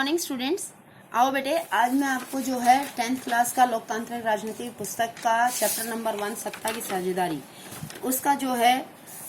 Morning students. आओ बेटे, आज मैं आपको जो है 10th क्लास का लोकतांत्रिक राजनीति पुस्तक का चैप्टर नंबर 1 सत्ता की साझेदारी, उसका जो है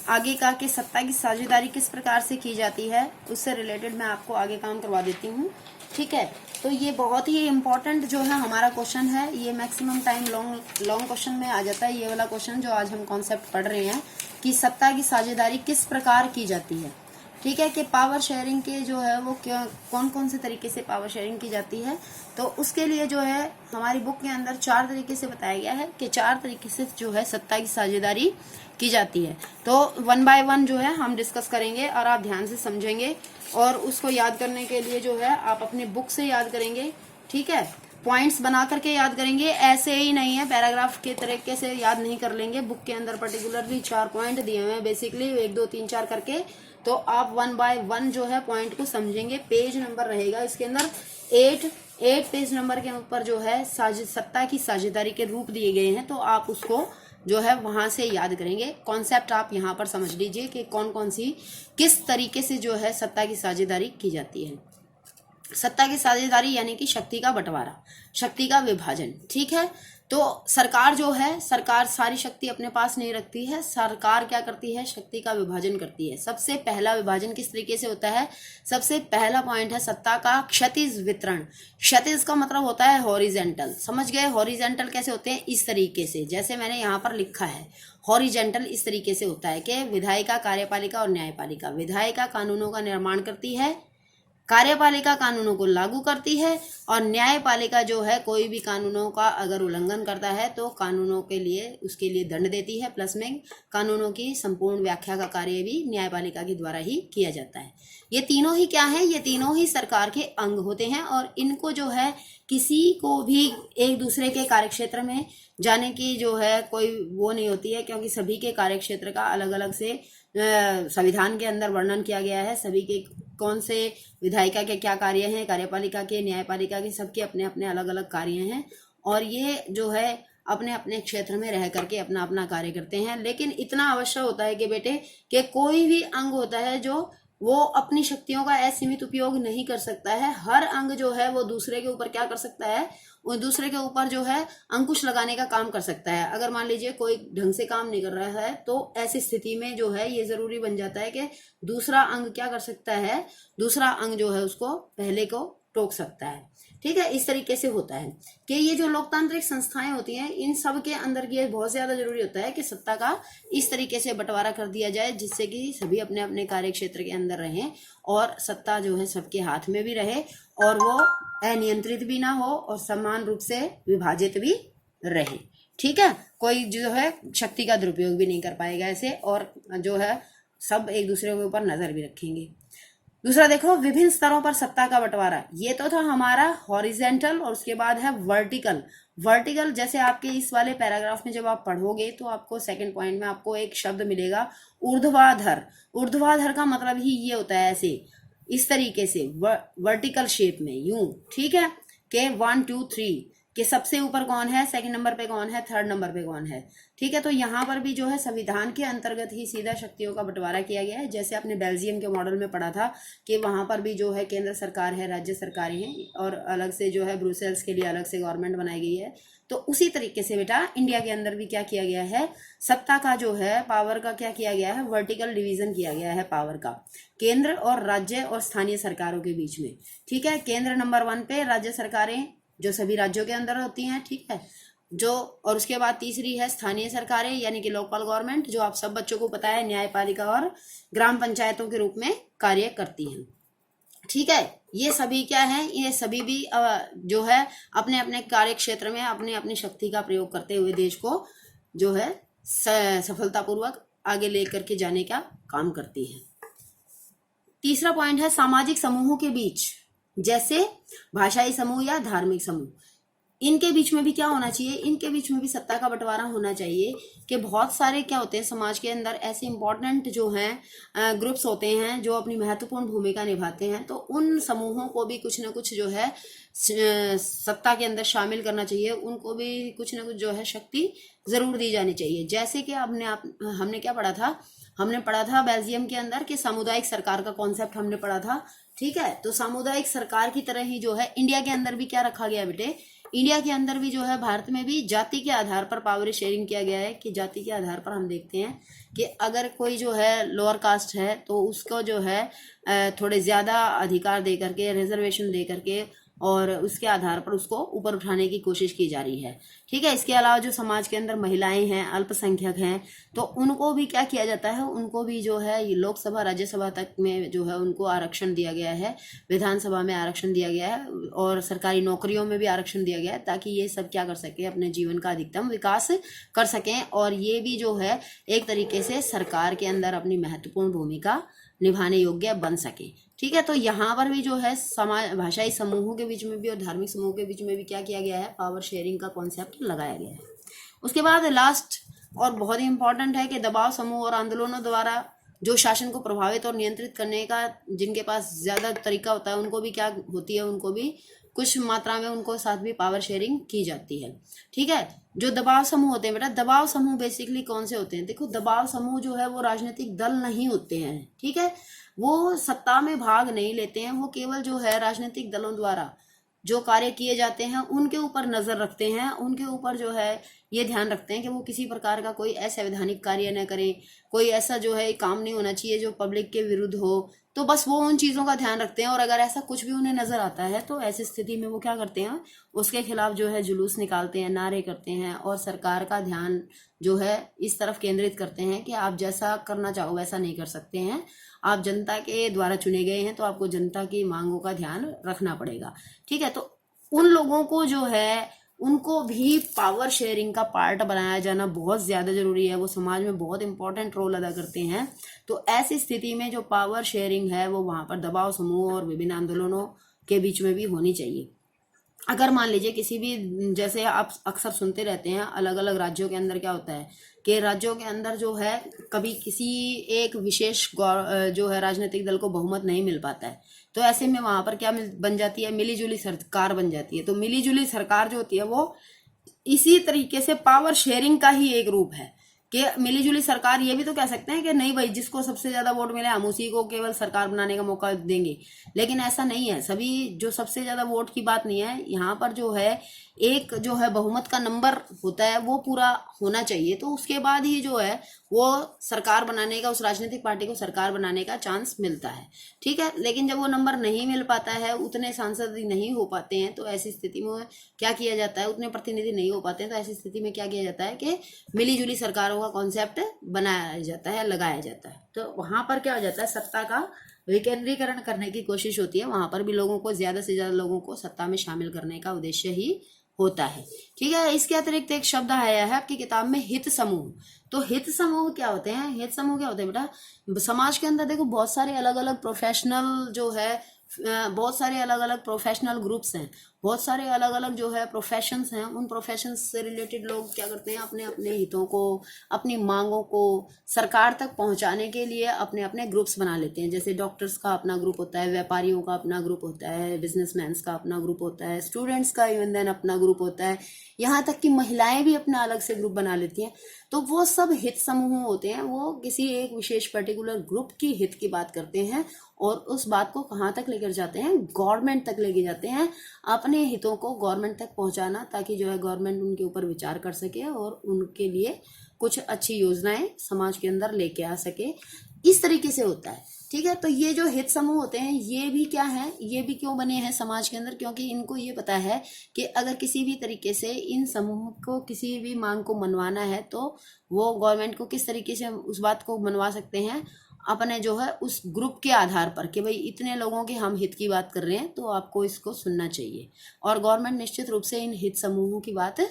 आगे का कि सत्ता की साझेदारी किस प्रकार से की जाती है उससे रिलेटेड मैं आपको आगे काम करवा देती हूँ। ठीक है, तो ये बहुत ही इम्पोर्टेंट जो है हमारा क्वेश्चन है। ये मैक्सिमम टाइम लॉन्ग क्वेश्चन में आ जाता है ये वाला क्वेश्चन जो आज हम कॉन्सेप्ट पढ़ रहे हैं कि सत्ता की साझेदारी किस प्रकार की जाती है। ठीक है, कि पावर शेयरिंग के जो है वो कौन कौन से तरीके से पावर शेयरिंग की जाती है। तो उसके लिए जो है हमारी बुक के अंदर 4 तरीके से बताया गया है कि 4 तरीके से जो है सत्ता की साझेदारी की जाती है। तो 1 बाय 1 जो है हम डिस्कस करेंगे और आप ध्यान से समझेंगे और उसको याद करने के लिए जो है आप अपनी बुक से याद करेंगे। ठीक है, पॉइंट्स बना करके याद करेंगे, ऐसे ही नहीं है पैराग्राफ के तरीके से याद नहीं कर लेंगे। बुक के अंदर पर्टिकुलरली 4 पॉइंट दिए हुए हैं, बेसिकली 1 2 3 4 करके। तो आप 1 बाय 1 जो है पॉइंट को समझेंगे। पेज नंबर रहेगा इसके अंदर 8 पेज नंबर के ऊपर जो है सत्ता की साझेदारी के रूप दिए गए हैं। तो आप उसको जो है वहां से याद करेंगे। कॉन्सेप्ट आप यहाँ पर समझ लीजिए कि कौन कौन सी किस तरीके से जो है सत्ता की साझेदारी की जाती है। सत्ता की साझेदारी यानी कि शक्ति का बंटवारा, शक्ति का विभाजन। ठीक है, तो सरकार जो है, सरकार सारी शक्ति अपने पास नहीं रखती है। सरकार क्या करती है, शक्ति का विभाजन करती है। सबसे पहला विभाजन किस तरीके से होता है, सबसे पहला पॉइंट है सत्ता का क्षैतिज वितरण। क्षैतिज का मतलब होता है हॉरिजेंटल, समझ गए। हॉरिजेंटल कैसे होते हैं, इस तरीके से, जैसे मैंने यहाँ पर लिखा है हॉरिजेंटल इस तरीके से होता है कि विधायिका, कार्यपालिका और न्यायपालिका। विधायिका कानूनों का निर्माण करती है, कार्यपालिका कानूनों को लागू करती है और न्यायपालिका जो है कोई भी कानूनों का अगर उल्लंघन करता है तो कानूनों के लिए उसके लिए दंड देती है। प्लस में कानूनों की संपूर्ण व्याख्या का कार्य भी न्यायपालिका के द्वारा ही किया जाता है। ये तीनों ही क्या है, ये तीनों ही सरकार के अंग होते हैं और इनको जो है किसी को भी एक दूसरे के कार्यक्षेत्र में जाने की जो है कोई वो नहीं होती है, क्योंकि सभी के कार्यक्षेत्र का अलग अलग से संविधान के अंदर वर्णन किया गया है। सभी के कौन से विधायिका के क्या कार्य हैं, कार्यपालिका के, न्यायपालिका के, सबके अपने अपने अलग अलग कार्य हैं और ये जो है अपने अपने क्षेत्र में रह करके अपना अपना कार्य करते हैं। लेकिन इतना अवश्य होता है कि बेटे कि कोई भी अंग होता है जो वो अपनी शक्तियों का असीमित उपयोग नहीं कर सकता है। हर अंग जो है वो दूसरे के ऊपर क्या कर सकता है, वो दूसरे के ऊपर जो है अंकुश लगाने का काम कर सकता है। अगर मान लीजिए कोई ढंग से काम नहीं कर रहा है तो ऐसी स्थिति में जो है ये जरूरी बन जाता है कि दूसरा अंग क्या कर सकता है, दूसरा अंग जो है उसको पहले को टोक सकता है। ठीक है, इस तरीके से होता है कि ये जो लोकतांत्रिक संस्थाएं होती हैं इन सब के अंदर ये बहुत ज्यादा जरूरी होता है कि सत्ता का इस तरीके से बंटवारा कर दिया जाए जिससे कि सभी अपने अपने कार्य क्षेत्र के अंदर रहें और सत्ता जो है सबके हाथ में भी रहे और वो अनियंत्रित भी ना हो और समान रूप से विभाजित भी रहे। ठीक है, कोई जो है शक्ति का दुरुपयोग भी नहीं कर पाएगा ऐसे, और जो है सब एक दूसरे के ऊपर नजर भी रखेंगे। दूसरा देखो, विभिन्न स्तरों पर सत्ता का बंटवारा। ये तो था हमारा हॉरिजेंटल और उसके बाद है वर्टिकल। वर्टिकल जैसे आपके इस वाले पैराग्राफ में जब आप पढ़ोगे तो आपको सेकंड पॉइंट में आपको एक शब्द मिलेगा ऊर्ध्वाधर। ऊर्ध्वाधर का मतलब ही ये होता है ऐसे इस तरीके से वर्टिकल शेप में यूं। ठीक है, के 1 2 3 कि सबसे ऊपर कौन है, सेकंड नंबर पे कौन है, थर्ड नंबर पे कौन है। ठीक है, तो यहाँ पर भी जो है संविधान के अंतर्गत ही सीधा शक्तियों का बंटवारा किया गया है। जैसे आपने बेल्जियम के मॉडल में पढ़ा था कि वहां पर भी जो है केंद्र सरकार है, राज्य सरकारें हैं और अलग से जो है ब्रुसेल्स के लिए अलग से गवर्नमेंट बनाई गई है। तो उसी तरीके से बेटा इंडिया के अंदर भी क्या किया गया है, सत्ता का जो है पावर का क्या किया गया है, वर्टिकल डिवीजन किया गया है पावर का केंद्र और राज्य और स्थानीय सरकारों के बीच में। ठीक है, केंद्र नंबर 1 पे राज्य सरकारें जो सभी राज्यों के अंदर होती हैं। ठीक है, जो और उसके बाद तीसरी है स्थानीय सरकारें यानी कि लोकल गवर्नमेंट, जो आप सब बच्चों को पता है न्यायपालिका और ग्राम पंचायतों के रूप में कार्य करती हैं। ठीक है, ये सभी क्या है, ये सभी भी जो है अपने अपने कार्य क्षेत्र में अपने अपनी शक्ति का प्रयोग करते हुए देश को जो है सफलतापूर्वक आगे लेकर के जाने का काम करती है। तीसरा पॉइंट है सामाजिक समूहों के बीच, जैसे भाषाई समूह या धार्मिक समूह, इनके बीच में भी क्या होना चाहिए, इनके बीच में भी सत्ता का बंटवारा होना चाहिए। कि बहुत सारे क्या होते हैं समाज के अंदर ऐसे इंपॉर्टेंट जो हैं ग्रुप्स होते हैं जो अपनी महत्वपूर्ण भूमिका निभाते हैं, तो उन समूहों को भी कुछ ना कुछ जो है सत्ता के अंदर शामिल करना चाहिए। उनको भी कुछ ना कुछ जो है शक्ति जरूर दी जानी चाहिए। जैसे कि हमने क्या पढ़ा था, हमने पढ़ा था बेल्जियम के अंदर कि सामुदायिक सरकार का कॉन्सेप्ट हमने पढ़ा था ठीक है। तो सामुदायिक सरकार की तरह ही जो है इंडिया के अंदर भी क्या रखा गया बेटे, इंडिया के अंदर भी जो है भारत में भी जाति के आधार पर पावर शेयरिंग किया गया है कि जाति के आधार पर हम देखते हैं कि अगर कोई जो है लोअर कास्ट है तो उसको जो है थोड़े ज़्यादा अधिकार दे करके, रिजर्वेशन दे करके और उसके आधार पर उसको ऊपर उठाने की कोशिश की जा रही है। ठीक है। इसके अलावा जो समाज के अंदर महिलाएं हैं, अल्पसंख्यक हैं, तो उनको भी क्या किया जाता है, उनको भी जो है ये लोकसभा राज्यसभा तक में जो है उनको आरक्षण दिया गया है, विधानसभा में आरक्षण दिया गया है और सरकारी नौकरियों में भी आरक्षण दिया गया है, ताकि ये सब क्या कर सके, अपने जीवन का अधिकतम विकास कर सकें और ये भी जो है एक तरीके से सरकार के अंदर अपनी महत्वपूर्ण भूमिका निभाने योग्य बन सके। ठीक है। तो यहाँ पर भी जो है समाज भाषाई समूहों के बीच में भी और धार्मिक समूहों के बीच में भी क्या किया गया है, पावर शेयरिंग का कॉन्सेप्ट लगाया गया है। उसके बाद लास्ट और बहुत ही इंपॉर्टेंट है कि दबाव समूह और आंदोलनों द्वारा जो शासन को प्रभावित और नियंत्रित करने का जिनके पास ज्यादा तरीका होता है उनको भी क्या होती है, उनको भी कुछ मात्रा में उनको साथ भी पावर शेयरिंग की जाती है। ठीक है। जो दबाव समूह होते हैं बेटा, दबाव समूह बेसिकली कौन से होते हैं, देखो दबाव समूह जो है वो राजनीतिक दल नहीं होते हैं। ठीक है। वो सत्ता में भाग नहीं लेते हैं, वो केवल जो है राजनीतिक दलों द्वारा जो कार्य किए जाते हैं उनके ऊपर नजर रखते हैं, उनके ऊपर जो है ये ध्यान रखते हैं कि वो किसी प्रकार का कोई असंवैधानिक कार्य न करें, कोई ऐसा जो है काम नहीं होना चाहिए जो पब्लिक के विरुद्ध हो। तो बस वो उन चीज़ों का ध्यान रखते हैं और अगर ऐसा कुछ भी उन्हें नजर आता है तो ऐसी स्थिति में वो क्या करते हैं, उसके खिलाफ जो है जुलूस निकालते हैं, नारे करते हैं और सरकार का ध्यान जो है इस तरफ केंद्रित करते हैं कि आप जैसा करना चाहो वैसा नहीं कर सकते हैं, आप जनता के द्वारा चुने गए हैं तो आपको जनता की मांगों का ध्यान रखना पड़ेगा। ठीक है। तो उन लोगों को जो है उनको भी पावर शेयरिंग का पार्ट बनाया जाना बहुत ज़्यादा ज़रूरी है, वो समाज में बहुत इंपॉर्टेंट रोल अदा करते हैं। तो ऐसी स्थिति में जो पावर शेयरिंग है वो वहाँ पर दबाव समूह और विभिन्न आंदोलनों के बीच में भी होनी चाहिए। अगर मान लीजिए किसी भी, जैसे आप अक्सर सुनते रहते हैं अलग अलग राज्यों के अंदर क्या होता है कि राज्यों के अंदर जो है कभी किसी एक विशेष जो है राजनीतिक दल को बहुमत नहीं मिल पाता है, तो ऐसे में वहां पर क्या बन जाती है, मिलीजुली सरकार बन जाती है। तो मिलीजुली सरकार जो होती है वो इसी तरीके से पावर शेयरिंग का ही एक रूप है कि मिलीजुली सरकार, ये भी तो कह सकते हैं कि नहीं भाई जिसको सबसे ज्यादा वोट मिले हम उसी को केवल सरकार बनाने का मौका देंगे, लेकिन ऐसा नहीं है। सभी जो सबसे ज्यादा वोट की बात नहीं है यहाँ पर, जो है एक जो है बहुमत का नंबर होता है वो पूरा होना चाहिए, तो उसके बाद ही जो है वो सरकार बनाने का, उस राजनीतिक पार्टी को सरकार बनाने का चांस मिलता है। ठीक है। लेकिन जब वो नंबर नहीं मिल पाता है, उतने सांसद नहीं हो पाते हैं, तो ऐसी स्थिति में क्या किया जाता है, उतने प्रतिनिधि नहीं हो पाते हैं, तो ऐसी स्थिति में क्या किया जाता है कि मिलीजुली सरकारों का कॉन्सेप्ट बनाया जाता है, लगाया जाता है। तो वहां पर क्या हो जाता है, सत्ता का विकेंद्रीकरण करने की कोशिश होती है, वहां पर भी लोगों को ज्यादा से ज्यादा लोगों को सत्ता में शामिल करने का उद्देश्य ही होता है। ठीक है। इसके अतिरिक्त एक शब्द आया है आपकी किताब में, हित समूह। तो हित समूह क्या होते हैं, हित समूह क्या होते हैं बेटा, समाज के अंदर देखो बहुत सारे अलग अलग प्रोफेशनल जो है बहुत सारे अलग अलग प्रोफेशनल ग्रुप्स हैं, बहुत सारे अलग अलग जो है प्रोफेशंस हैं। उन प्रोफेशंस से रिलेटेड लोग क्या करते हैं, अपने अपने हितों को, अपनी मांगों को सरकार तक पहुंचाने के लिए अपने अपने ग्रुप्स बना लेते हैं। जैसे डॉक्टर्स का अपना ग्रुप होता है, व्यापारियों का अपना ग्रुप होता है, बिजनेसमैन का अपना ग्रुप होता है, स्टूडेंट्स का इवन देन अपना ग्रुप होता है, यहाँ तक कि महिलाएं भी अपना अलग से ग्रुप बना लेती हैं। तो वो सब हित समूह होते हैं, वो किसी एक विशेष पर्टिकुलर ग्रुप की हित की बात करते हैं और उस बात को कहाँ तक लेकर जाते हैं, गवर्नमेंट तक लेके जाते हैं, अपने हितों को गवर्नमेंट तक पहुंचाना, ताकि जो है गवर्नमेंट उनके ऊपर विचार कर सके और उनके लिए कुछ अच्छी योजनाएं समाज के अंदर लेके आ सके। इस तरीके से होता है। ठीक है। तो ये जो हित समूह होते हैं ये भी क्या है, ये भी क्यों बने हैं समाज के अंदर, क्योंकि इनको ये पता है कि अगर किसी भी तरीके से इन समूह को किसी भी मांग को मनवाना है तो वो गवर्नमेंट को किस तरीके से उस बात को मनवा सकते हैं, अपने जो है उस ग्रुप के आधार पर कि भाई इतने लोगों के हम हित की बात कर रहे हैं तो आपको इसको सुनना चाहिए, और गवर्नमेंट निश्चित रूप से इन हित समूहों की बात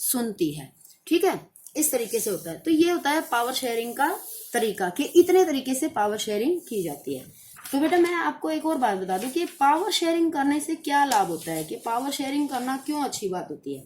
सुनती है। ठीक है। इस तरीके से होता है। तो ये होता है पावर शेयरिंग का तरीका कि इतने तरीके से पावर शेयरिंग की जाती है। तो बेटा मैं आपको एक और बात बता दूं कि पावर शेयरिंग करने से क्या लाभ होता है, कि पावर शेयरिंग करना क्यों अच्छी बात होती है।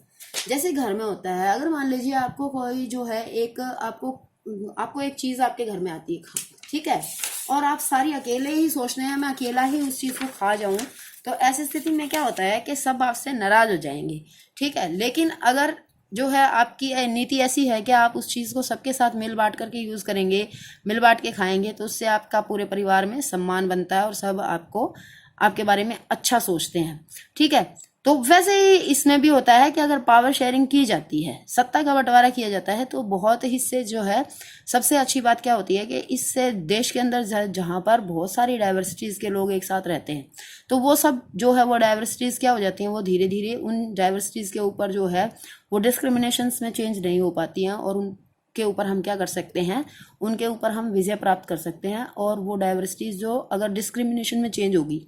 जैसे घर में होता है, अगर मान लीजिए आपको कोई जो है एक आपको एक चीज आपके घर में आती है, ठीक है, और आप सारी अकेले ही सोच रहे हैं मैं अकेला ही उस चीज को खा जाऊं, तो ऐसी स्थिति में क्या होता है कि सब आपसे नाराज हो जाएंगे। ठीक है। लेकिन अगर जो है आपकी नीति ऐसी है कि आप उस चीज़ को सबके साथ मिल बांट करके यूज़ करेंगे, मिल बांट के खाएंगे, तो उससे आपका पूरे परिवार में सम्मान बनता है और सब आपको आपके बारे में अच्छा सोचते हैं। ठीक है, तो वैसे ही इसमें भी होता है कि अगर पावर शेयरिंग की जाती है, सत्ता का बंटवारा किया जाता है, तो बहुत हिस्से जो है सबसे अच्छी बात क्या होती है कि इससे देश के अंदर जहाँ पर बहुत सारी डाइवर्सिटीज़ के लोग एक साथ रहते हैं, तो वो सब जो है वो डाइवर्सिटीज़ क्या हो जाती हैं, वो धीरे धीरे उन डाइवर्सिटीज़ के ऊपर जो है वो डिस्क्रिमिनेशंस में चेंज नहीं हो पाती हैं, और उनके ऊपर हम क्या कर सकते हैं, उनके ऊपर हम विजय प्राप्त कर सकते हैं। और वो डाइवर्सिटीज़ जो अगर डिस्क्रिमिनेशन में चेंज होगी,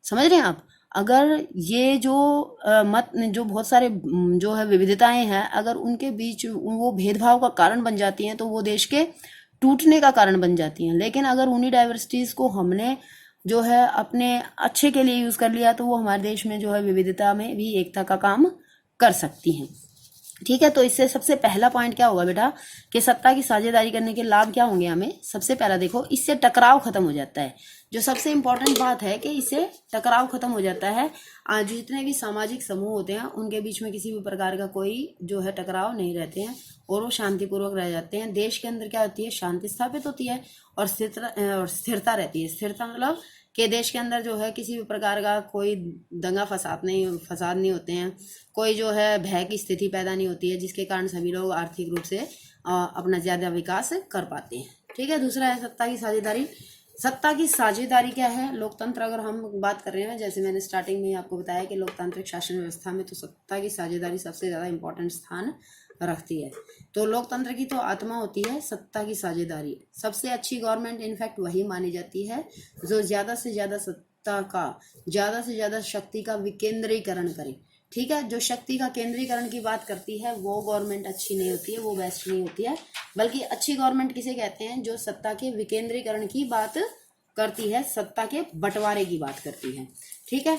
समझ रहे हैं आप, अगर ये जो मत जो बहुत सारे जो है विविधताएं हैं, अगर उनके बीच वो भेदभाव का कारण बन जाती हैं, तो वो देश के टूटने का कारण बन जाती हैं। लेकिन अगर उन्हीं डाइवर्सिटीज़ को हमने जो है अपने अच्छे के लिए यूज़ कर लिया, तो वो हमारे देश में जो है विविधता में भी एकता का काम कर सकती हैं। ठीक है, तो इससे सबसे पहला पॉइंट क्या होगा बेटा कि सत्ता की साझेदारी करने के लाभ क्या होंगे हमें। सबसे पहला देखो, इससे टकराव खत्म हो जाता है। जो सबसे इंपॉर्टेंट बात है कि इससे टकराव खत्म हो जाता है। आज जितने भी सामाजिक समूह होते हैं उनके बीच में किसी भी प्रकार का कोई जो है टकराव नहीं रहते हैं, और वो शांतिपूर्वक रह जाते हैं। देश के अंदर क्या होती है, शांति स्थापित होती है और स्थिरता रहती है। स्थिरता मतलब कि देश के अंदर जो है किसी भी प्रकार का कोई दंगा फसाद नहीं होते हैं, कोई जो है भय की स्थिति पैदा नहीं होती है, जिसके कारण सभी लोग आर्थिक रूप से अपना ज़्यादा विकास कर पाते हैं। ठीक है, दूसरा है सत्ता की साझेदारी। सत्ता की साझेदारी क्या है, लोकतंत्र अगर हम बात कर रहे हैं, जैसे मैंने स्टार्टिंग में ही आपको बताया कि लोकतांत्रिक शासन व्यवस्था में तो सत्ता की साझेदारी सबसे ज़्यादा इंपॉर्टेंट स्थान रखती है। तो लोकतंत्र की तो आत्मा होती है सत्ता की साझेदारी। सबसे अच्छी गवर्नमेंट इनफैक्ट वही मानी जाती है जो ज़्यादा से ज़्यादा सत्ता का, ज़्यादा से ज़्यादा शक्ति का विकेंद्रीकरण करे। ठीक है, जो शक्ति का केंद्रीकरण की बात करती है वो गवर्नमेंट अच्छी नहीं होती है, वो बेस्ट नहीं होती है। बल्कि अच्छी गवर्नमेंट किसे कहते हैं, जो सत्ता के विकेंद्रीकरण की बात करती है, सत्ता के बंटवारे की बात करती है। ठीक है,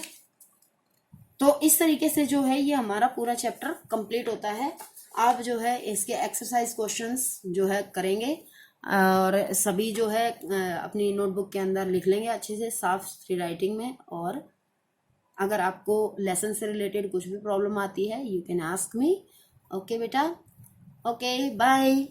तो इस तरीके से जो है ये हमारा पूरा चैप्टर कंप्लीट होता है। आप जो है इसके एक्सरसाइज क्वेश्चंस जो है करेंगे और सभी जो है अपनी नोटबुक के अंदर लिख लेंगे अच्छे से, साफ सुथरी राइटिंग में। और अगर आपको लेसन से रिलेटेड कुछ भी प्रॉब्लम आती है, you can ask me. Okay बेटा, ओके बाय।